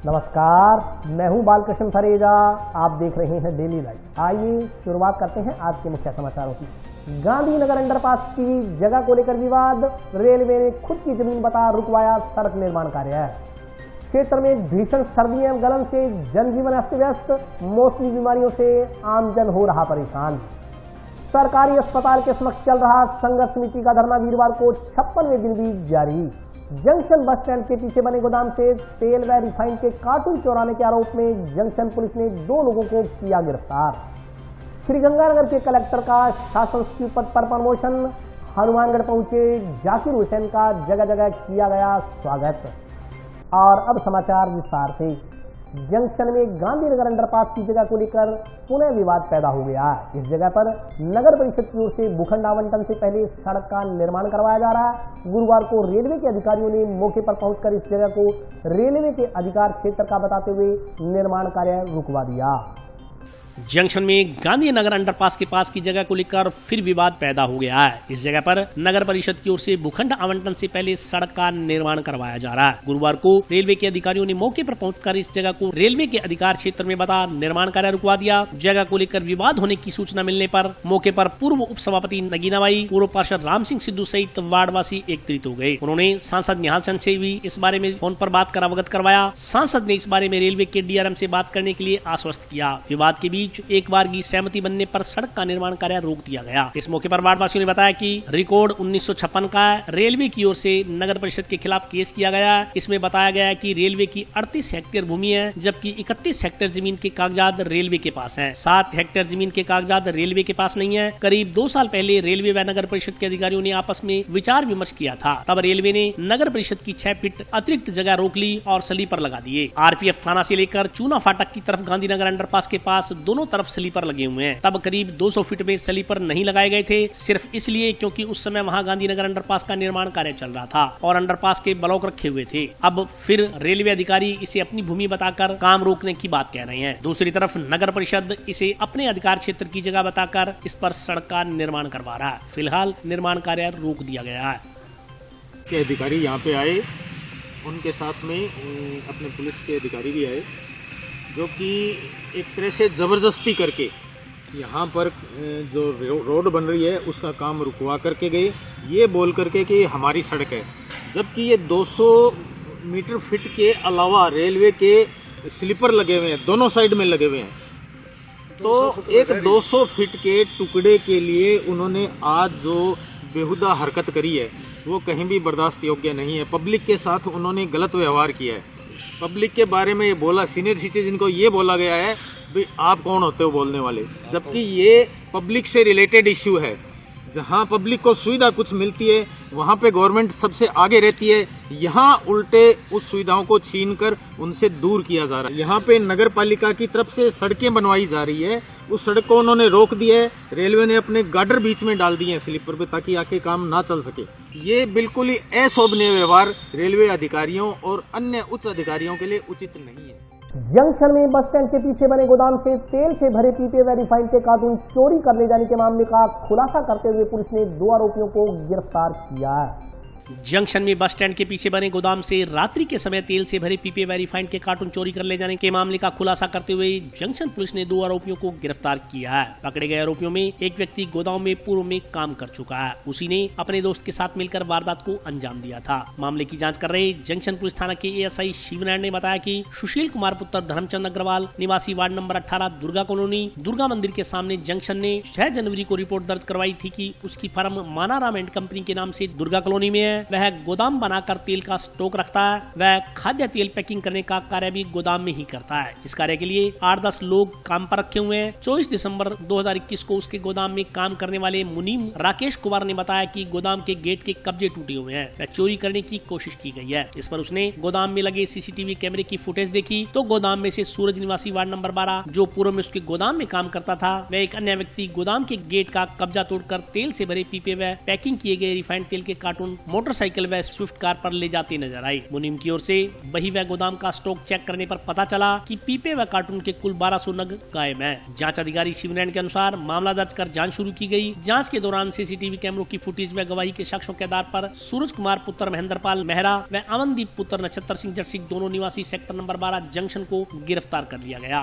नमस्कार, मैं हूं बालकृष्ण फरेजा। आप देख रहे हैं डेली लाइफ। आइए शुरुआत करते हैं आज के मुख्य समाचारों की। गांधीनगर अंडरपास की जगह को लेकर विवाद, रेलवे ने खुद की जमीन बता रुकवाया सड़क निर्माण कार्य। क्षेत्र में भीषण सर्दी एवं गलन से जनजीवन अस्त व्यस्त, मौसमी बीमारियों से आमजन हो रहा परेशान। सरकारी अस्पताल के समक्ष चल रहा संघर्ष समिति का धरना वीरवार को 56वें दिन भी जारी। जंक्शन बस स्टैंड के पीछे बने गोदाम से तेल व रिफाइंड के कार्टून चुराने के आरोप में जंक्शन पुलिस ने 2 लोगों को किया गिरफ्तार। श्रीगंगानगर के कलेक्टर का शासन सचिव पद पर प्रमोशन, हनुमानगढ़ पहुंचे जाकिर हुसैन का जगह जगह किया गया स्वागत। और अब समाचार विस्तार से। जंक्शन में गांधीनगर अंडरपास की जगह को लेकर पुनः विवाद पैदा हो गया। इस जगह पर नगर परिषद की ओर से भूखंड आवंटन से पहले सड़क का निर्माण करवाया जा रहा है। गुरुवार को रेलवे के अधिकारियों ने मौके पर पहुंचकर इस जगह को रेलवे के अधिकार क्षेत्र का बताते हुए निर्माण कार्य रुकवा दिया। जंक्शन में गांधीनगर अंडरपास के पास की जगह को लेकर फिर विवाद पैदा हो गया है। इस जगह पर नगर परिषद की ओर से भूखंड आवंटन से पहले सड़क का निर्माण करवाया जा रहा है। गुरुवार को रेलवे के अधिकारियों ने मौके पर पहुंचकर इस जगह को रेलवे के अधिकार क्षेत्र में बता निर्माण कार्य रुकवा दिया। जगह को लेकर विवाद होने की सूचना मिलने पर मौके पर पूर्व उप सभापति नगीनाबाई, पूर्व पार्षद राम सिंह सिद्धू सहित वार्डवासी एकत्रित हो गए। उन्होंने सांसद निहाल चंद से भी इस बारे में फोन पर बात कर अवगत करवाया। सांसद ने इस बारे में रेलवे के डीआरएम से बात करने के लिए आश्वस्त किया। विवाद के बीच एक बार की सहमति बनने पर सड़क का निर्माण कार्य रोक दिया गया। इस मौके पर वार्डवासियों ने बताया कि रिकॉर्ड 1956 का रेलवे की ओर से नगर परिषद के खिलाफ केस किया गया। इसमें बताया गया कि रेलवे की 38 हेक्टेयर भूमि है, जबकि 31 हेक्टेयर जमीन के कागजात रेलवे के पास है। 7 हेक्टेयर जमीन के कागजात रेलवे के पास नहीं है। करीब 2 साल पहले रेलवे व नगर परिषद के अधिकारियों ने आपस में विचार विमर्श किया था। तब रेलवे ने नगर परिषद की 6 फीट अतिरिक्त जगह रोक ली और स्लीपर लगा दिए। आरपीएफ थाना से लेकर चूना फाटक की तरफ गांधीनगर अंडरपास के पास दोनों तरफ स्लीपर लगे हुए हैं। तब करीब 200 फीट में स्लीपर नहीं लगाए गए थे, सिर्फ इसलिए क्योंकि उस समय वहां गांधीनगर अंडरपास का निर्माण कार्य चल रहा था और अंडरपास के ब्लॉक रखे हुए थे। अब फिर रेलवे अधिकारी इसे अपनी भूमि बताकर काम रोकने की बात कह रहे हैं। दूसरी तरफ नगर परिषद इसे अपने अधिकार क्षेत्र की जगह बताकर इस पर सड़क का निर्माण करवा रहा है। फिलहाल निर्माण कार्य रोक दिया गया है। के अधिकारी यहाँ पे आए, उनके साथ में अपने पुलिस के अधिकारी भी आए, जो कि एक तरह से जबरदस्ती करके यहाँ पर जो रोड बन रही है उसका काम रुकवा करके गए, ये बोल करके कि हमारी सड़क है, जबकि ये 200 मीटर फीट के अलावा रेलवे के स्लीपर लगे हुए हैं, दोनों साइड में लगे हुए हैं। तो एक 200 फीट के टुकड़े के लिए उन्होंने आज जो बेहुदा हरकत करी है वो कहीं भी बर्दाश्त योग्य नहीं है। पब्लिक के साथ उन्होंने गलत व्यवहार किया है। पब्लिक के बारे में ये बोला, सीनियर सिटीजन को ये बोला गया है भाई आप कौन होते हो बोलने वाले, जबकि ये पब्लिक से रिलेटेड इश्यू है। जहां पब्लिक को सुविधा कुछ मिलती है वहां पे गवर्नमेंट सबसे आगे रहती है। यहाँ उल्टे उस सुविधाओं को छीनकर उनसे दूर किया जा रहा है। यहाँ पे नगर पालिका की तरफ से सड़कें बनवाई जा रही है, उस सड़क को उन्होंने रोक दिया है। रेलवे ने अपने गार्डर बीच में डाल दिए हैं स्लीपर पे, ताकि आके काम ना चल सके। ये बिल्कुल ही अशोभनीय व्यवहार रेलवे अधिकारियों और अन्य उच्च अधिकारियों के लिए उचित नहीं है। जंक्शन में बस स्टैंड के पीछे बने गोदाम से तेल से भरे पीपे व रिफाइंड के कार्टून चोरी कर ले जाने के मामले का खुलासा करते हुए पुलिस ने 2 आरोपियों को गिरफ्तार किया है। जंक्शन में बस स्टैंड के पीछे बने गोदाम से रात्रि के समय तेल से भरे पीपे व रिफाइंड के कार्टून चोरी कर ले जाने के मामले का खुलासा करते हुए जंक्शन पुलिस ने 2 आरोपियों को गिरफ्तार किया है। पकड़े गए आरोपियों में एक व्यक्ति गोदाम में पूर्व में काम कर चुका है। उसी ने अपने दोस्त के साथ मिलकर वारदात को अंजाम दिया था। मामले की जाँच कर रहे जंक्शन पुलिस थाना के एएसआई शिवनारायण ने बताया कि सुशील कुमार पुत्र धर्मचंद अग्रवाल निवासी ward number 18 Durga colony Durga मंदिर के सामने जंक्शन ने 6 जनवरी को रिपोर्ट दर्ज करवाई थी कि उसकी फर्म मानाराम एंड कंपनी के नाम से दुर्गा कॉलोनी में है। वह गोदाम बनाकर तेल का स्टॉक रखता है। वह खाद्य तेल पैकिंग करने का कार्य भी गोदाम में ही करता है। इस कार्य के लिए 8-10 लोग काम पर रखे हुए हैं। 24 दिसंबर 2021 को उसके गोदाम में काम करने वाले मुनीम राकेश कुमार ने बताया कि गोदाम के गेट के कब्जे टूटे हुए हैं, वह चोरी करने की कोशिश की गई है। इस पर उसने गोदाम में लगे सीसीटीवी कैमरे की फुटेज देखी तो गोदाम में से सूरज निवासी वार्ड नंबर 12 जो पूर्व में उसके गोदाम में काम करता था, वह एक अन्य व्यक्ति गोदाम के गेट का कब्जा तोड़कर तेल से भरे पीपे व पैकिंग किए गए रिफाइंड तेल के कार्टून मोटरसाइकिल व स्विफ्ट कार पर ले जाते नजर आए। मुनीम की ओर से बही व गोदाम का स्टॉक चेक करने पर पता चला कि पीपे व कार्टून के कुल 1200 नग गायब हैं। जांच अधिकारी शिवनैन के अनुसार मामला दर्ज कर जांच शुरू की गई। जांच के दौरान सीसीटीवी कैमरों की फुटेज व गवाही के साक्ष्यों के आधार पर सूरज कुमार पुत्र महेंद्रपाल मेहरा व अमनदीप पुत्र नक्षत्र सिंह जर्सी दोनों निवासी सेक्टर नंबर 12 जंक्शन को गिरफ्तार कर लिया गया।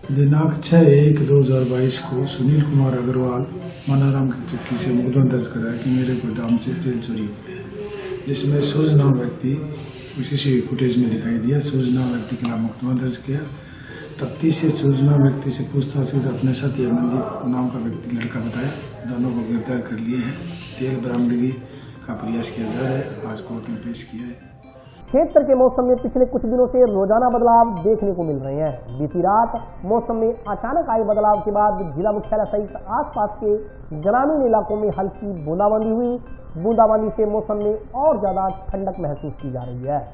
दिनांक 6/1/2022 को सुनील कुमार अग्रवाल मनाराम की चक्की से मुकदमा दर्ज कराया कि मेरे गोदाम से तेल चोरी हो गया, जिसमें सूरज नाम व्यक्ति सीसीटीवी फुटेज में दिखाई दिया। सूरज नाम व्यक्ति के खिलाफ मुकदमा दर्ज किया। तफ्तीश से सूरज नाम व्यक्ति से पूछताछ की अपने साथी अमनदीप नाम का व्यक्ति लड़का बताया। दोनों को गिरफ्तार कर लिए हैं। तेल बरामदगी का प्रयास किया जा रहा है। आज कोर्ट में पेश किया है। क्षेत्र के मौसम में पिछले कुछ दिनों से रोजाना बदलाव देखने को मिल रहे हैं। बीती रात मौसम में अचानक आए बदलाव के बाद जिला मुख्यालय सहित आसपास के ग्रामीण इलाकों में हल्की बूंदाबांदी हुई। बूंदाबांदी से मौसम में और ज्यादा ठंडक महसूस की जा रही है।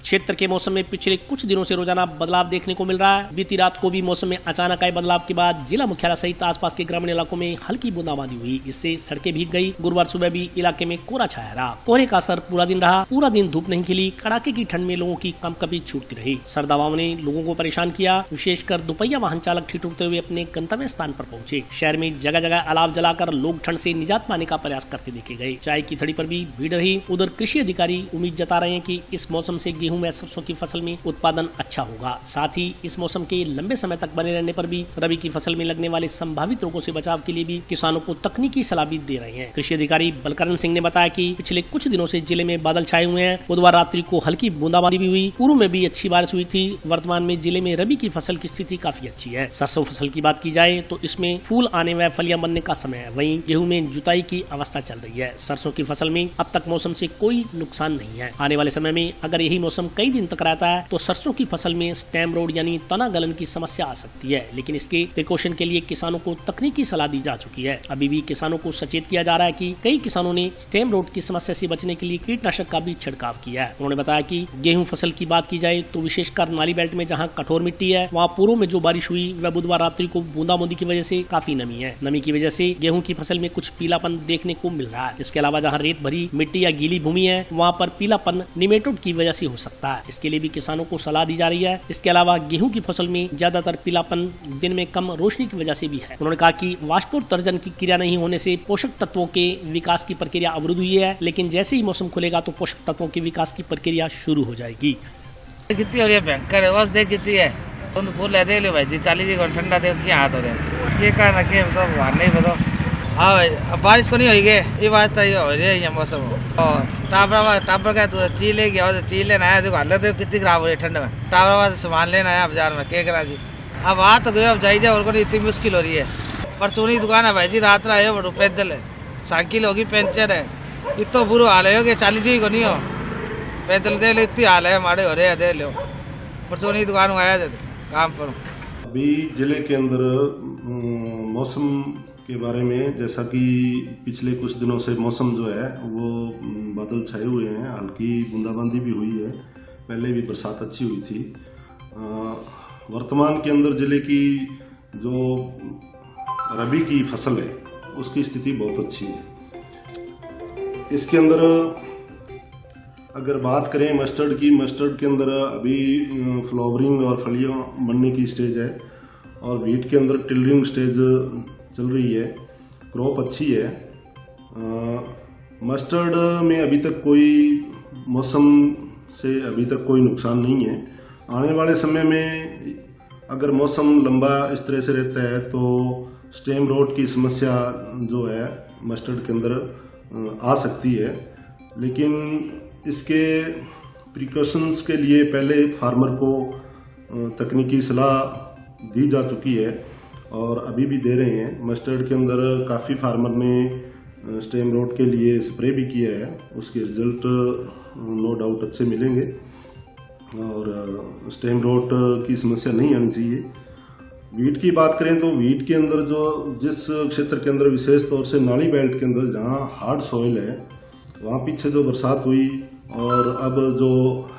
क्षेत्र के मौसम में पिछले कुछ दिनों से रोजाना बदलाव देखने को मिल रहा है। बीती रात को भी मौसम में अचानक आए बदलाव के बाद जिला मुख्यालय सहित आसपास के ग्रामीण इलाकों में हल्की बूंदाबांदी हुई। इससे सड़कें भीग गई। गुरुवार सुबह भी इलाके में कोहरा छाया रहा। कोहरे का असर पूरा दिन रहा। पूरा दिन धूप नहीं खिली। कड़ाके की ठंड में लोगों की कंपकपी छूटती रही। सर्द हवाओं ने लोगों को परेशान किया। विशेषकर दोपहिया वाहन चालक ठिठुरते हुए अपने गंतव्य स्थान पर पहुंचे। शहर में जगह जगह अलाव जलाकर लोग ठंड से निजात पाने का प्रयास करते देखे गए। चाय की थड़ी पर भी भीड़ रही। उधर कृषि अधिकारी उम्मीद जता रहे हैं कि इस मौसम से गेहूं व सरसों की फसल में उत्पादन अच्छा होगा। साथ ही इस मौसम के लंबे समय तक बने रहने पर भी रबी की फसल में लगने वाले संभावित रोगों से बचाव के लिए भी किसानों को तकनीकी सलाह भी दे रहे हैं। कृषि अधिकारी बलकरण सिंह ने बताया कि पिछले कुछ दिनों से जिले में बादल छाए हुए हैं। बुधवार रात्रि को हल्की बूंदाबांदी भी हुई। पूर्व में भी अच्छी बारिश हुई थी। वर्तमान में जिले में रबी की फसल की स्थिति काफी अच्छी है। सरसों फसल की बात की जाए तो इसमें फूल आने व फलियां बनने का समय है। वहीं गेहूं में जुताई की अवस्था चल रही है। सरसों की फसल में अब तक मौसम से कोई नुकसान नहीं है। आने वाले समय में अगर यही मौसम कई दिन तक रहता है तो सरसों की फसल में स्टेम रोड यानी तना गलन की समस्या आ सकती है। लेकिन इसके प्रिकॉशन के लिए किसानों को तकनीकी सलाह दी जा चुकी है। अभी भी किसानों को सचेत किया जा रहा है कि कई किसानों ने स्टेम रोड की समस्या से बचने के लिए कीटनाशक का भी छिड़काव किया है। उन्होंने बताया कि गेहूं फसल की बात की जाए तो विशेषकर नाली बेल्ट में जहां कठोर मिट्टी है वहां पूर्व में जो बारिश हुई वह बुधवार रात्रि को बूंदाबांदी की वजह से काफी नमी है। नमी की वजह से गेहूं की फसल में कुछ पीलापन देखने को मिल रहा है। इसके अलावा जहाँ रेत भरी मिट्टी या गीली भूमि है वहाँ पर पीलापन निमेटोड की वजह से हो सकता है। इसके लिए भी किसानों को सलाह दी जा रही है। इसके अलावा गेहूं की फसल में ज्यादातर पीलापन दिन में कम रोशनी की वजह से भी है। उन्होंने कहा कि वाष्पोत्सर्जन की क्रिया नहीं होने से पोषक तत्वों के विकास की प्रक्रिया अवरुद्ध हुई है। लेकिन जैसे ही मौसम खुलेगा तो पोषक तत्वों के विकास की प्रक्रिया शुरू हो जाएगी। कितनी हो रही है भयंकर है। बस देख कितनी है तो फूल है दे लो भाई जी 40 ठंडा दे क्या हाथ हो रहा है ये कहना कि तो नहीं बताओ। हाँ भाई अब बारिश को नहीं होगी ये बात तो हो रही है मौसम। और टापर का तो ची ले गया ची लेना आया देखो हालत देखो कितनी खराब हो रही है ठंड में। टावर सामान लेना आया बाजार में क्या करा जी। अब आ तो गए अब जाइए और को इतनी मुश्किल हो रही है। परचूनी दुकान है भाई जी रात रहा है बड़ो पैदल है साइकिल होगी पंचर है इतना बुरा हाल है कि 40 जी को नहीं हो पैदल दे लो इतनी हाल है हमारे हो रहे हैं दे लो परचूनी दुकान में आया काम पर। अभी जिले के अंदर मौसम के बारे में जैसा कि पिछले कुछ दिनों से मौसम जो है वो बादल छाए हुए हैं। हल्की बूंदाबांदी भी हुई है। पहले भी बरसात अच्छी हुई थी। वर्तमान के अंदर जिले की जो रबी की फसल है उसकी स्थिति बहुत अच्छी है। इसके अंदर अगर बात करें मस्टर्ड की, मस्टर्ड के अंदर अभी फ्लावरिंग और फलियां बनने की स्टेज है और वीट के अंदर टिलरिंग स्टेज चल रही है। क्रॉप अच्छी है। मस्टर्ड में अभी तक कोई मौसम से अभी तक कोई नुकसान नहीं है। आने वाले समय में अगर मौसम लंबा इस तरह से रहता है तो स्टेम रोट की समस्या जो है मस्टर्ड के अंदर आ सकती है। लेकिन इसके प्रिकॉशंस के लिए पहले फार्मर को तकनीकी सलाह दी जा चुकी है और अभी भी दे रहे हैं। मस्टर्ड के अंदर काफ़ी फार्मर ने स्टेम रोट के लिए स्प्रे भी किया है। उसके रिजल्ट नो डाउट अच्छे मिलेंगे और स्टेम रोट की समस्या नहीं आनी चाहिए। वीट की बात करें तो वीट के अंदर जो जिस क्षेत्र के अंदर विशेष तौर से नाली बेल्ट के अंदर जहाँ हार्ड सॉइल है वहाँ पीछे जो बरसात हुई और अब जो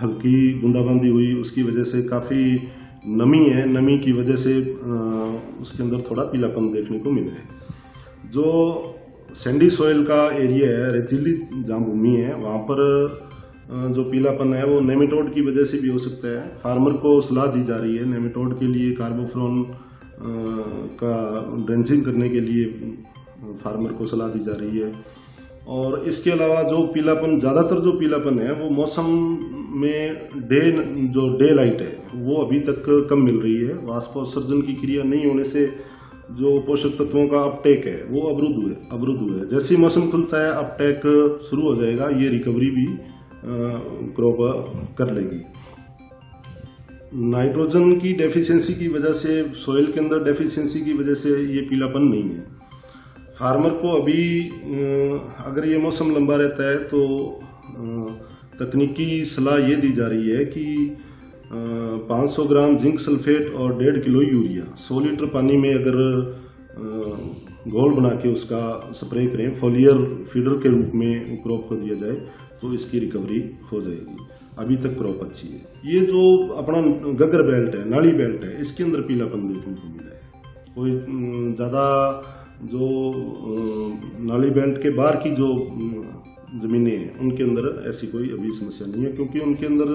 हल्की बूंदाबांदी हुई उसकी वजह से काफ़ी नमी है। नमी की वजह से उसके अंदर थोड़ा पीलापन देखने को मिला है। जो सैंडी सॉइल का एरिया है, रेतीली जहाँ भूमि है, वहाँ पर जो पीलापन है वो नेमेटोड की वजह से भी हो सकता है। फार्मर को सलाह दी जा रही है नेमेटोड के लिए कार्बोफ्लोन का ड्रेंचिंग करने के लिए फार्मर को सलाह दी जा रही है। और इसके अलावा जो पीलापन, ज़्यादातर जो पीलापन है वो मौसम में डे लाइट है वो अभी तक कम मिल रही है। वाष्पोत्सर्जन की क्रिया नहीं होने से जो पोषक तत्वों का अपटेक है वो अवरुद्ध हुए। जैसे ही मौसम खुलता है अपटेक शुरू हो जाएगा, ये रिकवरी भी क्रॉप कर लेगी। नाइट्रोजन की डेफिशिएंसी की वजह से, सॉइल के अंदर डेफिशिएंसी की वजह से ये पीलापन नहीं है। फार्मर को अभी अगर ये मौसम लंबा रहता है तो तकनीकी सलाह ये दी जा रही है कि 500 ग्राम जिंक सल्फेट और 1.5 किलो यूरिया 100 लीटर पानी में अगर घोल बना के उसका स्प्रे करें, फोलियर फीडर के रूप में क्रॉप को दिया जाए तो इसकी रिकवरी हो जाएगी। अभी तक क्रॉप अच्छी है। ये जो अपना गगर बेल्ट है, नाली बेल्ट है, इसके अंदर पीलापन देखने को मिला है। कोई ज़्यादा जो नाली बेल्ट के बाहर की जो ज़मीनें हैं उनके अंदर ऐसी कोई अभी समस्या नहीं है, क्योंकि उनके अंदर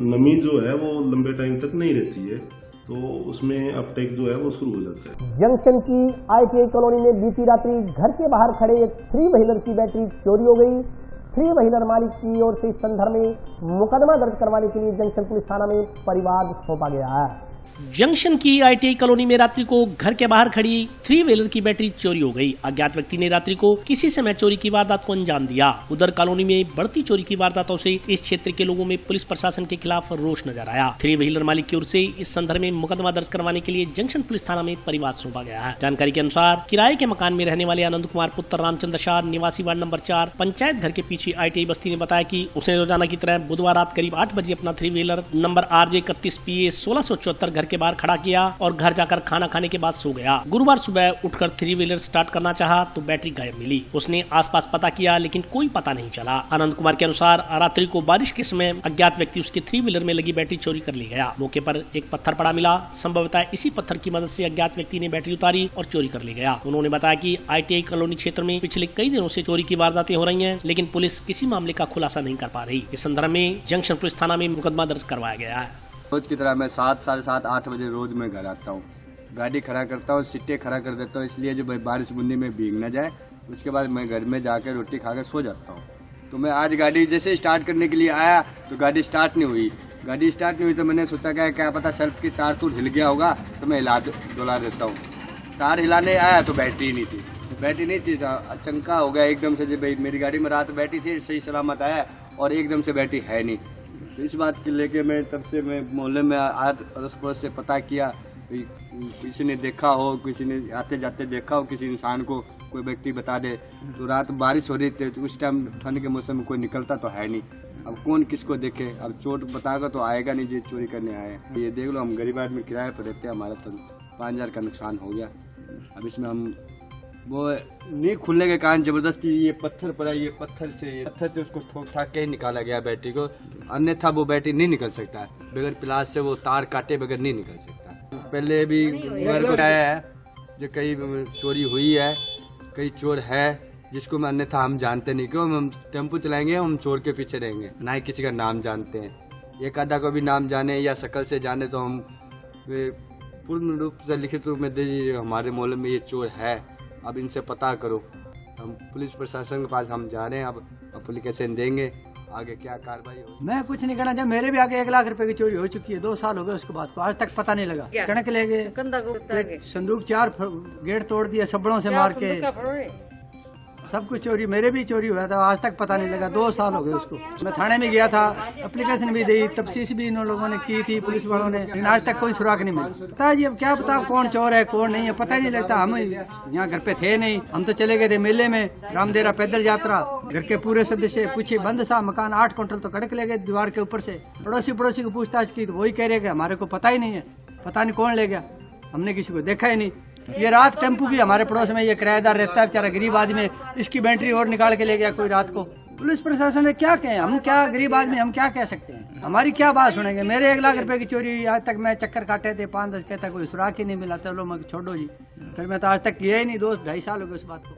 नमी जो है वो लंबे टाइम तक नहीं रहती है, तो उसमें अपटेक जो है वो शुरू हो जाता है। जंक्शन की ITI कॉलोनी में बीती रात्रि घर के बाहर खड़े एक 3 व्हीलर की बैटरी चोरी हो गई। 3 व्हीलर मालिक की ओर से इस संदर्भ में मुकदमा दर्ज करवाने के लिए जंक्शन पुलिस थाना में परिवाद सौंपा गया है। जंक्शन की ITI कॉलोनी में रात्रि को घर के बाहर खड़ी 3 व्हीलर की बैटरी चोरी हो गई। अज्ञात व्यक्ति ने रात्रि को किसी समय चोरी की वारदात को अंजाम दिया। उधर कॉलोनी में बढ़ती चोरी की वारदातों से इस क्षेत्र के लोगों में पुलिस प्रशासन के खिलाफ रोष नजर आया। 3 व्हीलर मालिक की ओर से इस संदर्भ में मुकदमा दर्ज करवाने के लिए जंक्शन पुलिस थाना में परिवाद सौंपा गया है। जानकारी के अनुसार किराए के मकान में रहने वाले आनंद कुमार पुत्र रामचंद्र शाह, निवासी वार्ड नंबर 4, पंचायत घर के पीछे ITI बस्ती ने बताया कि उसने रोजाना की तरह बुधवार रात करीब 8 बजे अपना 3 व्हीलर नंबर RJ 31 PA 1674 घर के बाहर खड़ा किया और घर जाकर खाना खाने के बाद सो गया। गुरुवार सुबह उठकर 3 व्हीलर स्टार्ट करना चाहा तो बैटरी गायब मिली। उसने आसपास पता किया लेकिन कोई पता नहीं चला। आनंद कुमार के अनुसार रात्रि को बारिश के समय अज्ञात व्यक्ति उसके 3 व्हीलर में लगी बैटरी चोरी कर ले गया। मौके पर एक पत्थर पड़ा मिला। संभवतः इसी पत्थर की मदद से अज्ञात व्यक्ति ने बैटरी उतारी और चोरी कर ले गया। उन्होंने बताया कि ITI कॉलोनी क्षेत्र में पिछले कई दिनों से चोरी की वारदातें हो रही हैं, लेकिन पुलिस किसी मामले का खुलासा नहीं कर पा रही। इस संदर्भ में जंक्शन पुलिस थाना में मुकदमा दर्ज करवाया गया है। रोज की तरह मैं 7, साढ़े 7, 8 बजे रोज मैं घर आता हूँ, गाड़ी खड़ा करता हूँ, सीटें खड़ा कर देता हूँ, इसलिए जो भाई बारिश बूंदी में भीग ना जाए। उसके बाद मैं घर में जाकर रोटी खाकर सो जाता हूँ। तो मैं आज गाड़ी जैसे स्टार्ट करने के लिए आया तो गाड़ी स्टार्ट नहीं हुई। तो मैंने सोचा क्या पता सेल्फ की तार तूर हिल गया होगा, तो मैं डुला देता हूँ। तार हिलाने आया तो बैटरी नहीं थी तो अचंका हो गया एकदम से। भाई मेरी गाड़ी में रात बैटरी थी, सही सलामत आया और एकदम से बैटरी है नहीं। तो इस बात के लेके मैं तब से मैं मोहल्ले में अड़ोस पड़ोस से पता किया, किसी ने देखा हो, किसी ने आते जाते देखा हो, किसी इंसान को कोई व्यक्ति बता दे। तो रात बारिश हो रही थी, तो उस टाइम ठंड के मौसम में कोई निकलता तो है नहीं। अब कौन किसको देखे, अब चोट बताएगा तो आएगा नहीं जो चोरी करने आए। ये देख लो, हम गरीब आदमी किराए पर रहते हैं, हमारा तो 5000 का नुकसान हो गया। अब इसमें हम वो नहीं खुलने के कारण जबरदस्ती ये पत्थर पड़ा, ये पत्थर से उसको ठोक ठाक के निकाला गया बैटरी को, अन्यथा वो बैटरी नहीं निकल सकता है। बगैर प्लास से वो तार काटे बगैर नहीं निकल सकता। पहले भी मेरे को आया है जो कई चोरी हुई है, कई चोर है जिसको मैं अन्यथा हम जानते नहीं। क्यों हम टेम्पो चलाएंगे, हम चोर के पीछे रहेंगे, ना ही किसी का नाम जानते हैं। एक आधा को भी नाम जाने या शक्ल से जाने तो हम पूर्ण रूप से लिखित रूप में दे दीजिए हमारे मोहल्ले में ये चोर है, अब इनसे पता करो। हम पुलिस प्रशासन के पास हम जा रहे हैं, अब एप्लीकेशन देंगे, आगे क्या कार्रवाई हो। मैं कुछ नहीं करना, जब मेरे भी आगे 1 लाख रुपए की चोरी हो चुकी है, 2 साल हो गए उसके बाद को, आज तक पता नहीं लगा। कणक ले गए, संदूक 4 गेट तोड़ दिया सबड़ों से मार के, सब कुछ चोरी, मेरे भी चोरी हुआ था, आज तक पता नहीं लगा। 2 साल हो गए उसको। मैं थाने में गया था, एप्लीकेशन भी दी, तफ्तीश भी इन लोगों ने की थी, पुलिस वालों ने, लेकिन आज तक कोई सुराग नहीं मिला। पता जी अब क्या पता कौन चोर है कौन नहीं है, पता ही नहीं लगता। हम यहाँ घर पे थे नहीं, हम तो चले गए थे मेले में, रामदेरा पैदल यात्रा। घर के पूरे सदस्य पूछे, बंद सा मकान 8 क्विंटल तो कड़क ले गए दीवार के ऊपर से। पड़ोसी को पूछताछ की तो वही कह रहे हमारे को पता ही नहीं है, पता नहीं कौन ले गया, हमने किसी को देखा ही नहीं। ये रात टेम्पू भी हमारे पड़ोस में ये किराएदार रहता है, बेचारा गरीब आदमी, इसकी बैटरी और निकाल के ले गया कोई रात को। पुलिस प्रशासन ने क्या कहे, हम क्या गरीब आदमी हम क्या कह सकते हैं। हमारी क्या बात सुनेंगे? मेरे 1 लाख रुपए की चोरी हुई, आज तक मैं चक्कर काटे थे 5-10 कहता कोई सुराग ही नहीं मिला। चलो मैं छोड़ो जी, फिर मैं तो आज तक किया ही नहीं, 2-2.5 साल हो गए उस बात को।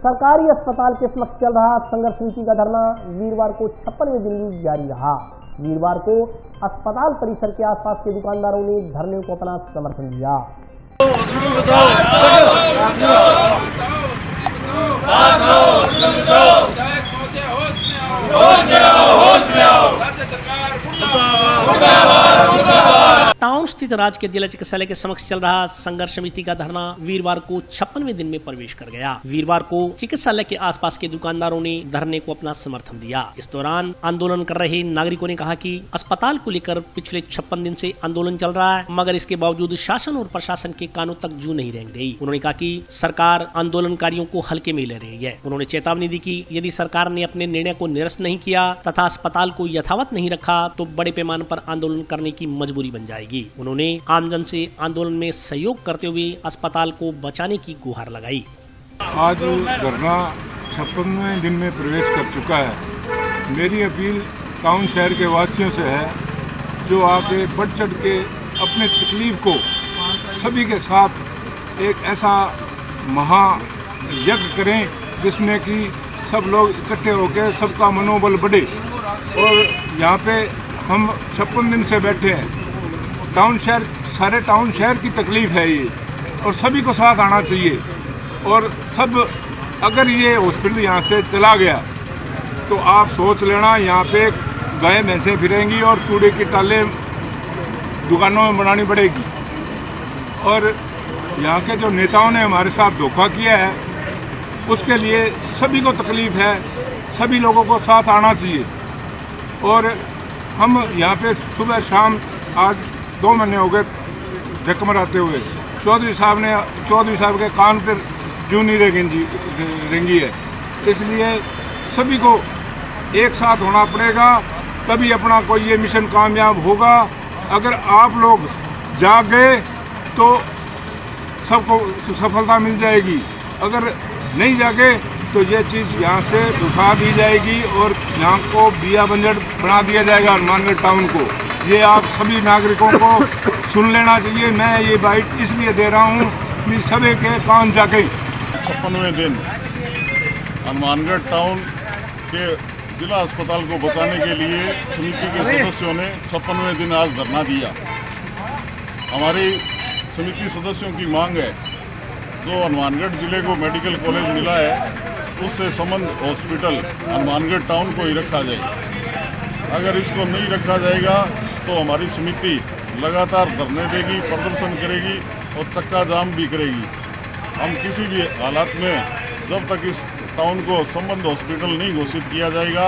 सरकारी अस्पताल के समक्ष चल रहा संघर्ष समिति का धरना वीरवार को 56वें दिन भी जारी रहा। वीरवार को अस्पताल परिसर के आसपास के दुकानदारों ने धरने को अपना समर्थन दिया। टाउन स्थित राजकीय जिला चिकित्सालय के समक्ष चल रहा संघर्ष समिति का धरना वीरवार को 56वें दिन में प्रवेश कर गया। वीरवार को चिकित्सालय के आसपास के दुकानदारों ने धरने को अपना समर्थन दिया। इस दौरान आंदोलन कर रहे नागरिकों ने कहा कि अस्पताल को लेकर पिछले 56 दिन से आंदोलन चल रहा है, मगर इसके बावजूद शासन और प्रशासन के कानों तक जू नहीं रेंग गई। उन्होंने कहा कि सरकार आंदोलनकारियों को हल्के में ले रही है। उन्होंने चेतावनी दी कि यदि सरकार ने अपने निर्णय को निरस्त नहीं किया तथा अस्पताल को यथावत नहीं रखा तो बड़े पैमाने पर आंदोलन करने की मजबूरी बन जाएगी। उन्होंने आमजन से आंदोलन में सहयोग करते हुए अस्पताल को बचाने की गुहार लगाई। आज धरना 56वें दिन में प्रवेश कर चुका है। मेरी अपील टाउन शहर के वासियों से है, जो आके बढ़ चढ़ के अपने तकलीफ को सभी के साथ एक ऐसा महायज्ञ करें जिसमें कि सब लोग इकट्ठे होकर सबका मनोबल बढ़े। और यहाँ पे हम 56 दिन से बैठे हैं। सारे टाउन शहर की तकलीफ है ये, और सभी को साथ आना चाहिए। और सब अगर ये हॉस्पिटल यहाँ से चला गया तो आप सोच लेना, यहाँ पे गाय भैंसें फिरेंगी और कूड़े की टाले दुकानों में बनानी पड़ेगी। और यहाँ के जो नेताओं ने हमारे साथ धोखा किया है उसके लिए सभी को तकलीफ है, सभी लोगों को साथ आना चाहिए। और हम यहाँ पे सुबह शाम आज 2 महीने हो गए झकमराते हुए। चौधरी साहब के कान पर जू नहीं रेंगी है। इसलिए सभी को एक साथ होना पड़ेगा, तभी अपना कोई ये मिशन कामयाब होगा। अगर आप लोग जाग गए तो सबको सफलता मिल जाएगी, अगर नहीं जागे तो ये चीज यहाँ से उठा दी जाएगी और यहाँ को बिया बंजर बना दिया जाएगा हनुमानगढ़ टाउन को। ये आप सभी नागरिकों को सुन लेना चाहिए। मैं ये बाइट इसलिए दे रहा हूँ कि सभी के कान जाके। 56वें दिन हनुमानगढ़ टाउन के जिला अस्पताल को बचाने के लिए समिति के सदस्यों ने 56वें दिन आज धरना दिया। हमारी समिति सदस्यों की मांग है, जो हनुमानगढ़ जिले को मेडिकल कॉलेज मिला है उससे संबंध हॉस्पिटल हनुमानगढ़ टाउन को ही रखा जाए। अगर इसको नहीं रखा जाएगा तो हमारी समिति लगातार धरने देगी, प्रदर्शन करेगी और चक्का जाम भी करेगी। हम किसी भी हालात में जब तक इस टाउन को संबंध हॉस्पिटल नहीं घोषित किया जाएगा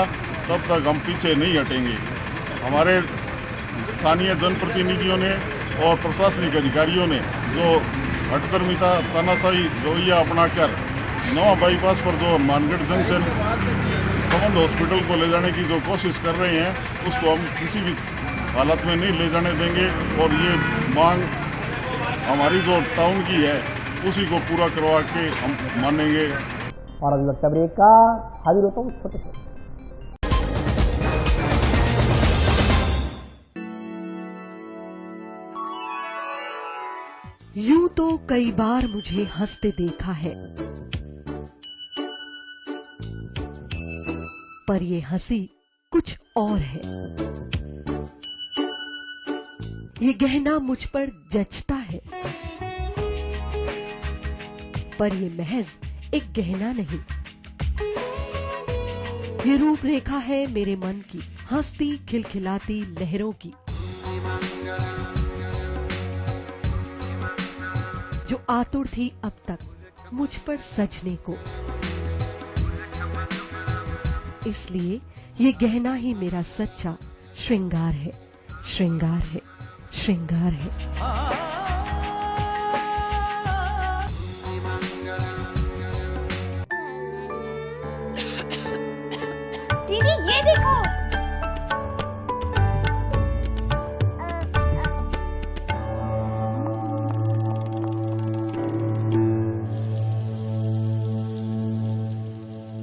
तब तक हम पीछे नहीं हटेंगे। हमारे स्थानीय जनप्रतिनिधियों ने और प्रशासनिक अधिकारियों ने जो हठधर्मिता तानाशाही रवैया अपनाकर नवा बाईपास पर जो हनुमानगढ़ जंक्शन संबंध हॉस्पिटल को ले जाने की जो कोशिश कर रहे हैं उसको हम किसी भी हालत में नहीं ले जाने देंगे। और ये मांग हमारी जो टाउन की है उसी को पूरा करवा के हम मानेंगे। और अभी वक्त ब्रेक का, हाजिर होता हूँ छोटे से। यूं तो कई बार मुझे हंसते देखा है, पर ये हंसी कुछ और है। ये गहना मुझ पर जचता है, पर ये महज एक गहना नहीं, ये रूपरेखा है मेरे मन की, हंसती खिलखिलाती लहरों की, जो आतुर थी अब तक मुझ पर सजने को। इसलिए ये गहना ही मेरा सच्चा श्रृंगार है, श्रृंगार है, श्रृंगार है। दीदी ये देखो,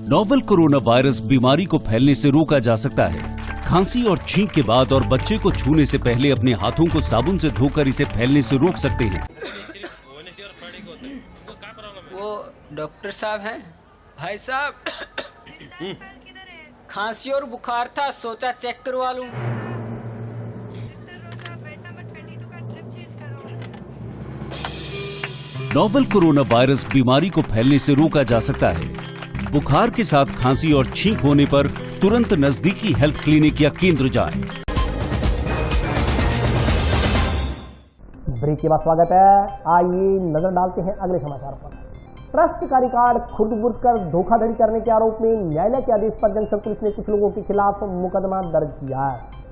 नोवेल कोरोना वायरस बीमारी को फैलने से रोका जा सकता है। खांसी और छींक के बाद और बच्चे को छूने से पहले अपने हाथों को साबुन से धोकर इसे फैलने से रोक सकते हैं। वो डॉक्टर साहब हैं? भाई साहब खांसी और बुखार था, सोचा चेक करवा लूं। नोवेल कोरोना वायरस बीमारी को फैलने से रोका जा सकता है। बुखार के साथ खांसी और छींक होने पर तुरंत नजदीकी हेल्थ क्लिनिक या केंद्र जाएं। ब्रेक के बाद स्वागत है। आइए नजर डालते हैं अगले समाचार पर। ट्रस्ट का रिकॉर्ड खुर्द-बुर्द कर धोखाधड़ी करने के आरोप में न्यायालय के आदेश पर जंक्शन पुलिस ने कुछ लोगों के खिलाफ मुकदमा दर्ज किया है।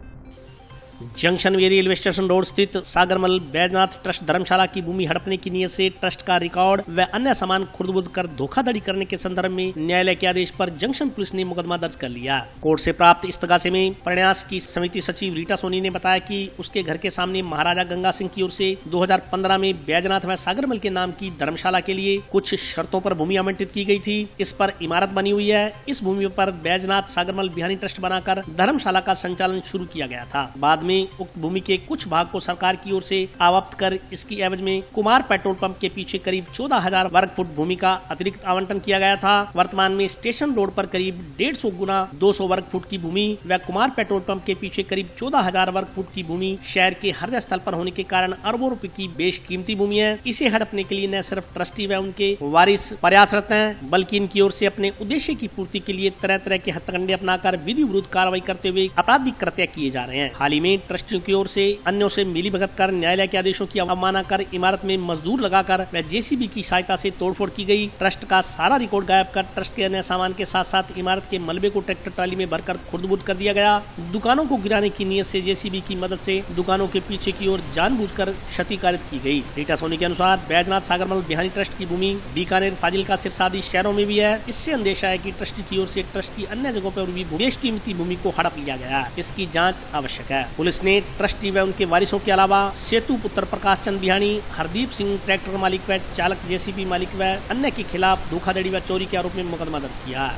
जंक्शन वे रेलवे स्टेशन रोड स्थित सागरमल बैजनाथ ट्रस्ट धर्मशाला की भूमि हड़पने की नीयत से ट्रस्ट का रिकॉर्ड व अन्य सामान खुर्द-बुर्द कर धोखाधड़ी करने के संदर्भ में न्यायालय के आदेश पर जंक्शन पुलिस ने मुकदमा दर्ज कर लिया। कोर्ट से प्राप्त इस्तगासे में प्रयास की समिति सचिव रीटा सोनी ने बताया कि उसके घर के सामने महाराजा गंगा सिंह की ओर से 2015 में बैजनाथ व सागरमल के नाम की धर्मशाला के लिए कुछ शर्तों पर भूमि आवंटित की गई थी। इस पर इमारत बनी हुई है। इस भूमि पर बैजनाथ सागरमल बिहारी ट्रस्ट बनाकर धर्मशाला का संचालन शुरू किया गया था। बाद में उक्त भूमि के कुछ भाग को सरकार की ओर से आवंटित कर इसकी एवज में कुमार पेट्रोल पंप के पीछे करीब 14,000 वर्ग फुट भूमि का अतिरिक्त आवंटन किया गया था। वर्तमान में स्टेशन रोड पर करीब 150 गुना 200 वर्ग फुट की भूमि व कुमार पेट्रोल पंप के पीछे करीब 14,000 वर्ग फुट की भूमि शहर के हर स्थल पर होने के कारण अरबों रुपए की बेशकीमती भूमि है। इसे हड़पने के लिए न सिर्फ ट्रस्टी व उनके वारिस प्रयासरत हैं, बल्कि इनकी ओर से अपने उद्देश्य की पूर्ति के लिए तरह तरह के हथकंडे अपनाकर विधि विरुद्ध कार्रवाई करते हुए आपराधिक कृत्य किए जा रहे हैं। हाल ही में ट्रस्टियों की ओर से अन्यों से मिली भगत कर न्यायालय के आदेशों की अवमानना कर इमारत में मजदूर लगाकर व जेसीबी की सहायता से तोड़फोड़ की गई। ट्रस्ट का सारा रिकॉर्ड गायब कर ट्रस्ट के अन्य सामान के साथ साथ इमारत के मलबे को ट्रैक्टर ट्राली में भरकर खुर्द-बुर्द कर दिया गया। दुकानों को गिराने की नीयत से जेसीबी की मदद से दुकानों के पीछे की ओर जानबूझकर क्षति कारित की गई। रीटा सोनी के अनुसार बैजनाथ सागरमल बिहारी ट्रस्ट की भूमि बीकानेर, फाजिलका, सिरसा आदि शहरों में भी है। इससे अंदेशा है कि ट्रस्टी की ओर से ट्रस्ट की अन्य जगहों पर भी बेशकीमती भूमि को हड़प लिया गया है। इसकी जांच आवश्यक है। पुलिस ने ट्रस्टी व उनके वारिसों के अलावा सेतु पुत्र प्रकाश चंद बिहानी, हरदीप सिंह ट्रैक्टर मालिक व चालक जेसीबी मालिक व अन्य के खिलाफ धोखाधड़ी व चोरी के आरोप में मुकदमा दर्ज किया है।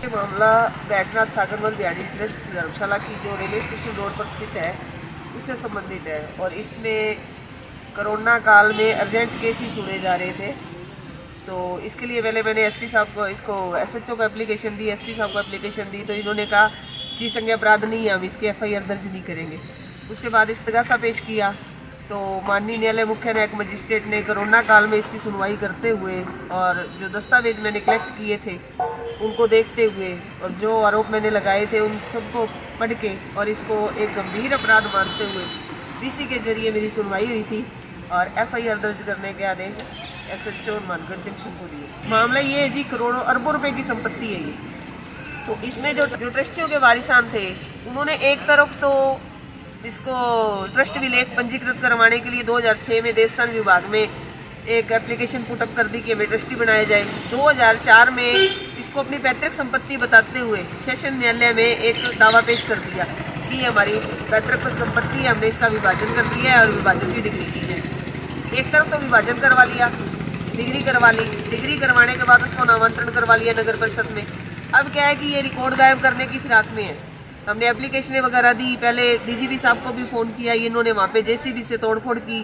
ये मामला बैजनाथ सागरमल बिहारी ट्रस्ट धर्मशाला की जो रेलवे स्टेशन रोड पर स्थित है उससे संबंधित है और इसमें कोरोना काल में अर्जेंट केस ही सुने जा रहे थे। तो इसके लिए पहले मैंने एसपी साहब को एसएचओ को एप्लीकेशन दी, एसपी साहब को एप्लीकेशन दी, तो इन्होंने कहा कि संज्ञा अपराध नहीं है, हम इसके एफआईआर दर्ज नहीं करेंगे। उसके बाद इस्तगासा पेश किया तो माननीय न्यायालय मुख्य न्यायिक मजिस्ट्रेट ने कोरोना काल में इसकी सुनवाई करते हुए और जो दस्तावेज मैंने कलेक्ट किए थे उनको देखते हुए और जो आरोप मैंने लगाए थे उन सबको पढ़ के और इसको एक गंभीर अपराध मानते हुए पीसी के जरिए मेरी सुनवाई हुई थी और एफआईआर दर्ज करने के आदेश एसएचओ और मानगढ़ जंक्शन को दिए। मामला ये है जी, करोड़ों अरबों रुपए की संपत्ति है ये। तो इसमें जो ट्रस्टियों के वारिसान थे उन्होंने एक तरफ तो इसको ट्रस्ट विलेख पंजीकृत करवाने के लिए 2006 में देवस्थान विभाग में एक एप्लीकेशन पुटअप कर दी कि हमें ट्रस्टी बनाया जाए। 2004 में इसको अपनी पैतृक संपत्ति बताते हुए सेशन न्यायालय में एक दावा पेश कर दिया कि हमारी पैतृक संपत्ति है, हमने इसका विभाजन कर दिया है और विभाजन की डिग्री की है। एक तरफ तो विभाजन करवा लिया, डिग्री करवा ली, डिग्री करवाने के बाद उसको नामांतरण करवा लिया नगर परिषद में। अब क्या है कि ये रिकॉर्ड गायब करने की फिराक में है। हमने एप्लीकेशनें वगैरह दी, पहले डीजीपी साहब को भी फोन किया, इन्होंने वहाँ पे जेसीबी से तोड़फोड़ की,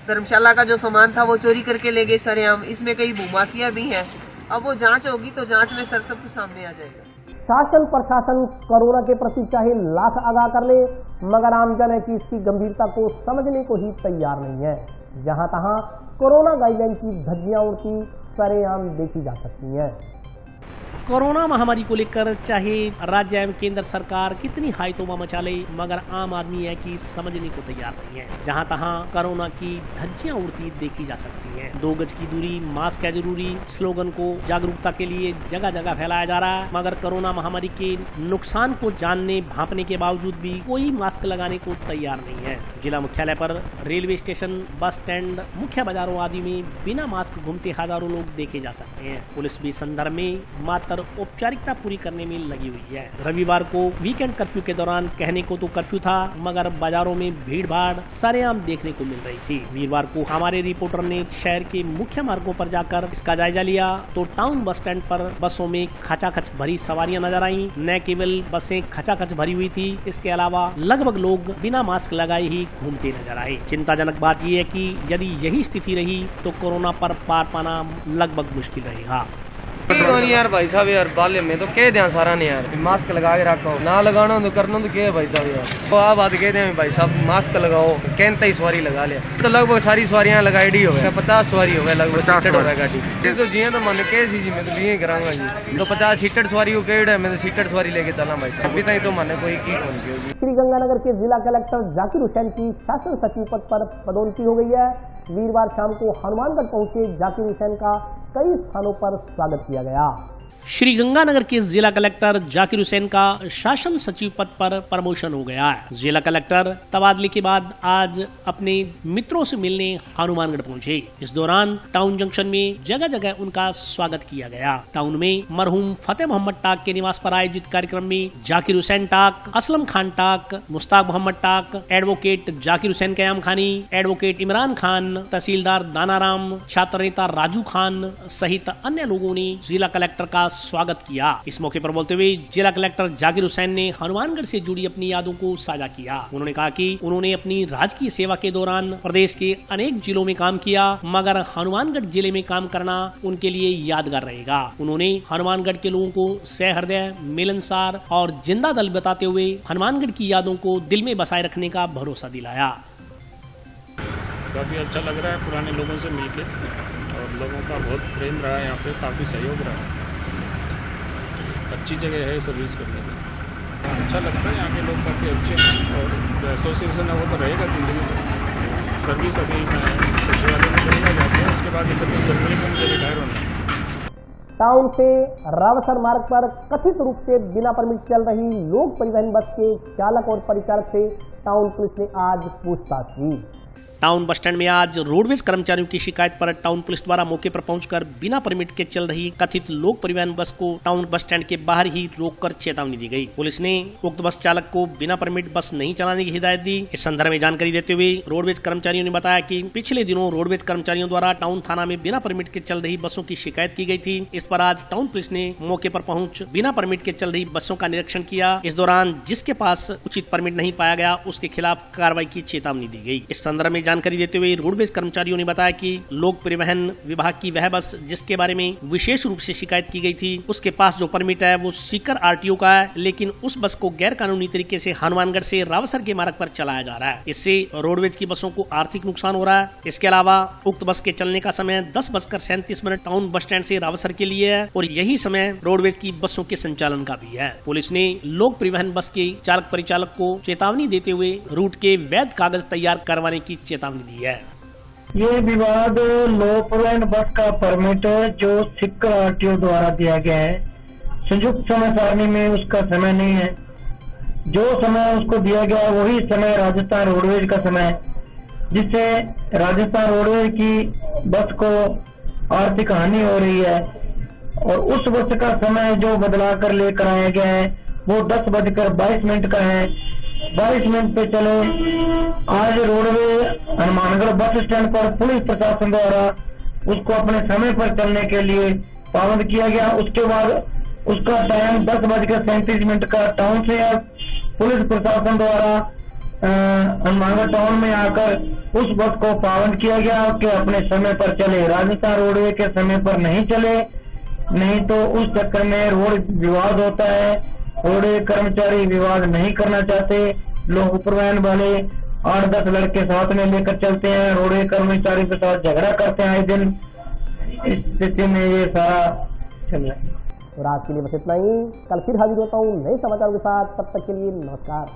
धर्मशाला का जो सामान था वो चोरी करके ले गए सरेआम। इसमें कई भूमाफिया भी हैं। अब वो जांच होगी तो जांच में सब कुछ सामने आ जाएगा। शासन प्रशासन कोरोना के प्रति चाहे लाख आगाह कर ले मगर आमजन है कि इसकी गंभीरता को समझने को ही तैयार नहीं है। जहां तहां कोरोना गाइडलाइन की धज्जियां उड़ती सरेआम देखी जा सकती हैं। कोरोना महामारी को लेकर चाहे राज्य एवं केंद्र सरकार कितनी हाई तोबा मचा ले मगर आम आदमी है कि समझने को तैयार नहीं है। जहां तहां कोरोना की धज्जियां उड़ती देखी जा सकती हैं। 2 गज की दूरी, मास्क है जरूरी स्लोगन को जागरूकता के लिए जगह जगह फैलाया जा रहा है मगर कोरोना महामारी के नुकसान को जानने भांपने के बावजूद भी कोई मास्क लगाने को तैयार नहीं है। जिला मुख्यालय पर, रेलवे स्टेशन, बस स्टैंड, मुख्य बाजारों आदि में बिना मास्क घूमते हजारों लोग देखे जा सकते हैं। पुलिस भी संदर्भ में मात्रा खातर औपचारिकता पूरी करने में लगी हुई है। रविवार को वीकेंड कर्फ्यू के दौरान कहने को तो कर्फ्यू था, मगर बाजारों में भीड़ भाड़ सरेआम देखने को मिल रही थी। वीरवार को हमारे रिपोर्टर ने शहर के मुख्य मार्गों पर जाकर इसका जायजा लिया तो टाउन बस स्टैंड पर बसों में खचाखच भरी सवारियां नजर आईं। न केवल बसें खचाखच भरी हुई थी, इसके अलावा लगभग लोग बिना मास्क लगाए ही घूमते नजर आए। चिंताजनक बात यह है कि यदि यही स्थिति रही तो कोरोना पर पार पाना लगभग मुश्किल रहेगा। यार भाई साहब यार बाले में तो कह दिया सारा नहीं यार मास्क लगा के रखो, ना लगाना तो करना तो क्या है भाई साहब यार। तो आप बात कह दें भाई साहब मास्क लगाओ, कहते ही सवारी लगा लिया तो लगभग सारी सवारियां लगाई हो गए, 50 सवारी हो गए लगभग, 50 हो गया गाड़ी तो जी तो मैंने कह सी जी मैं तो जी कराऊंगा जी, तो 50 सीटेड सवारी को कह मैं तो सीटेड सवारी लेके चला भाई साहब। अभी तक तो मैंने कोई की नहीं। श्रीगंगानगर के जिला कलेक्टर जाकिर हुसैन की शासन सचिव पद पर पदोन्नति हो गई है। वीरवार शाम को हनुमानगढ़ पहुंचे जाकिर हुसैन का कई स्थानों पर स्वागत किया गया। श्रीगंगानगर के जिला कलेक्टर जाकिर हुसैन का शासन सचिव पद पर प्रमोशन हो गया है। जिला कलेक्टर तबादले के बाद आज अपने मित्रों से मिलने हनुमानगढ़ पहुंचे। इस दौरान टाउन जंक्शन में जगह जगह उनका स्वागत किया गया। टाउन में मरहूम फतेह मोहम्मद टाक के निवास पर आयोजित कार्यक्रम में जाकिर हुसैन टाक, असलम खान टाक, मुश्ताक मोहम्मद टाक, एडवोकेट जाकिर हुसैन कयाम खानी, एडवोकेट इमरान खान, तहसीलदार दानाराम, छात्र नेता राजू खान सहित अन्य लोगों ने जिला कलेक्टर का स्वागत किया। इस मौके पर बोलते हुए जिला कलेक्टर जाकिर हुसैन ने हनुमानगढ़ से जुड़ी अपनी यादों को साझा किया। उन्होंने कहा कि उन्होंने अपनी राजकीय सेवा के दौरान प्रदेश के अनेक जिलों में काम किया, मगर हनुमानगढ़ जिले में काम करना उनके लिए यादगार रहेगा। उन्होंने हनुमानगढ़ के लोगों को सहृदय, मिलनसार और जिंदा दिल बताते हुए हनुमानगढ़ की यादों को दिल में बसाए रखने का भरोसा दिलाया। काफी अच्छा लग रहा है पुराने लोगों से मिलके, और लोगों का बहुत प्रेम रहा है, यहाँ पे काफी सहयोग रहा है। अच्छी जगह है सर्विस करने में, अच्छा लगता है। यहाँ के लोग काफ़ी अच्छे हैं और जो एसोसिएशन है वो तो रहेगा जिंदगी में। सर्विस अभी मैं सचिवालय में चलेगा जाते हैं, उसके बाद 31 जनवरी को मुझे रिटायर होना है। टाउन से रावसर मार्ग पर कथित रूप से बिना परमिट चल रही लोक परिवहन बस के चालक और परिचालक से टाउन पुलिस ने आज पूछताछ की। टाउन बस स्टैंड में आज रोडवेज कर्मचारियों की शिकायत पर टाउन पुलिस द्वारा मौके पर पहुंचकर बिना परमिट के चल रही कथित लोक परिवहन बस को टाउन बस स्टैंड के बाहर ही रोककर चेतावनी दी गई। पुलिस ने उक्त बस चालक को बिना परमिट बस नहीं चलाने की हिदायत दी। इस संदर्भ में जानकारी देते हुए रोडवेज कर्मचारियों ने बताया कि पिछले दिनों रोडवेज कर्मचारियों द्वारा टाउन थाना में बिना परमिट के चल रही बसों की शिकायत की गई थी। इस पर आज टाउन पुलिस ने मौके पर पहुंच बिना परमिट के चल रही बसों का निरीक्षण किया। इस दौरान जिसके पास उचित परमिट नहीं पाया गया उसके खिलाफ कार्रवाई की चेतावनी दी गई। इस संदर्भ में जानकारी देते हुए रोडवेज कर्मचारियों ने बताया कि लोक परिवहन विभाग की वह बस जिसके बारे में विशेष रूप से शिकायत की गई थी, उसके पास जो परमिट है वो सीकर आरटीओ का है, लेकिन उस बस को गैर कानूनी तरीके से हनुमानगढ़ से रावसर के मार्ग पर चलाया जा रहा है। इससे रोडवेज की बसों को आर्थिक नुकसान हो रहा है। इसके अलावा उक्त बस के चलने का समय 10:37 टाउन बस स्टैंड से रावसर के लिए है और यही समय रोडवेज की बसों के संचालन का भी है। पुलिस ने लोक परिवहन बस के चालक परिचालक को चेतावनी देते हुए रूट के वैध कागज तैयार करवाने की चेतावनी दी है। ये विवाद लोक परिवहन बस का परमिट जो सीकर आरटीओ द्वारा दिया गया है, संयुक्त समय सारणी में उसका समय नहीं है। जो समय उसको दिया गया वही समय राजस्थान रोडवेज का समय है, जिससे राजस्थान रोडवेज की बस को आर्थिक हानि हो रही है। और उस बस का समय जो बदला कर लेकर आया गया है वो 10:22 का है। 22 मिनट पे चले। आज रोडवे हनुमानगढ़ बस स्टैंड पर पुलिस प्रशासन द्वारा उसको अपने समय पर चलने के लिए पाबंद किया गया। उसके बाद उसका टाइम 10:37 का टाउन से पुलिस प्रशासन द्वारा हनुमानगढ़ टाउन में आकर उस बस को पाबंद किया गया कि अपने समय पर चले, राजस्थान रोडवे के समय पर नहीं चले, नहीं तो उस चक्कर में रोड विवाद होता है। रोडवे कर्मचारी विवाद नहीं करना चाहते, लोक परिवहन वाले 8-10 लड़के साथ में लेकर चलते हैं, रोडवे कर्मचारी के साथ झगड़ा करते हैं आए दिन। इस स्थिति में ये सारा चल रहा है। और आज के लिए बस इतना ही। कल फिर हाजिर होता हूँ नए समाचारों के साथ, तब तक के लिए नमस्कार।